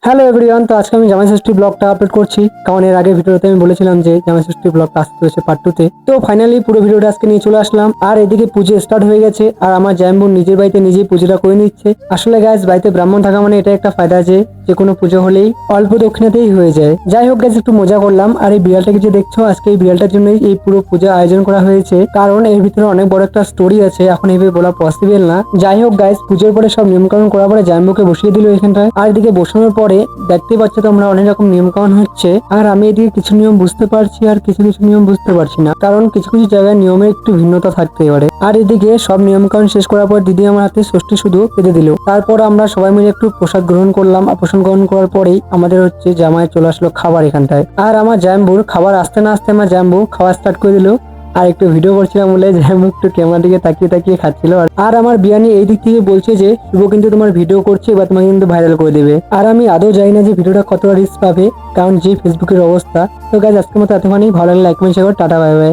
Hello everyone, তো আজকে আমি জামাই ষষ্ঠী ব্লগটা আপলোড করছি। কারণ এর আগে ভিডিওতে আমি বলেছিলাম যে জামাই ষষ্ঠী ব্লগটা আসতে হচ্ছে পার্ট 2 তে। তো ফাইনালি পুরো ভিডিওটা আজকে নিয়ে চলে আসলাম। আর এদিকে পুজো স্টার্ট হয়ে গেছে, আর আমার জামাইবুন নিজের বাড়িতে নিজেই পুজোটা করে নিচ্ছে। আসলে গাইস, বাড়িতে ব্রাহ্মণ থাকা মানে এটা একটা ফায়দা যে কোনো পুজো হলেই অল্প দক্ষিণাতেই হয়ে যায়। যাই হোক গাইস, একটু মজা করলাম। আর এই বিড়ালটাকে যে দেখছো, আজকে এই বিড়ালটার জন্যই এই পুরো পূজা আয়োজন করা হয়েছে, কারণ এর ভিতরে অনেক বড় একটা স্টোরি আছে, এখন এইভাবে বলা পসিবল না। যাই হোক গাইস, পুজোর পরে সব নিয়মকানুন করার পরে জামাইবুকে বসিয়ে দিল এখানটায়। আর এদিকে বসানোর পরে দেখতে পাচ্ছ তোমরা অনেক রকম নিয়ম কানুন হচ্ছে। আর আমি এদিকে কিছু নিয়ম বুঝতে পারছি আর কিছু কিছু নিয়ম বুঝতে পারছি না, কারণ কিছু কিছু জায়গায় নিয়মের একটু ভিন্নতা থাকতেই পারে। আর এদিকে সব নিয়ম কানুন শেষ করার পর দিদি আমার হাতে ষষ্ঠী শুধু পেতে দিল। তারপর আমরা সবাই মিলে একটু প্রসাদ গ্রহণ করলাম। আর প্রসাদ গ্রহণ করার পরেই আমাদের হচ্ছে জামাই চলে আসলো খাবার এখানটায়। আর আমার জাম্বুর খাবার আসতে না আসতে আমার জাম্বু খাওয়া স্টার্ট করে দিল। আর একটু ভিডিও করছিলাম বলে জাম্বু একটু ক্যামেরার দিকে তাকিয়ে তাকিয়ে খাচ্ছিল। আর আমার বিয়ানি এই দিক থেকে বলছে যে শুভ কিন্তু তোমার ভিডিও করছে, এবার তোমাকে কিন্তু ভাইরাল করে দেবে। আর আমি আদৌ জানি না যে ভিডিওটা কতটা রিস্ক পাবে, কারণ যে ফেসবুকের অবস্থা। তো গাইজ, আজকের মতো এতখানি। ভালো লাগলে লাইক কমেন্ট শেয়ার করো। Tata, bye bye.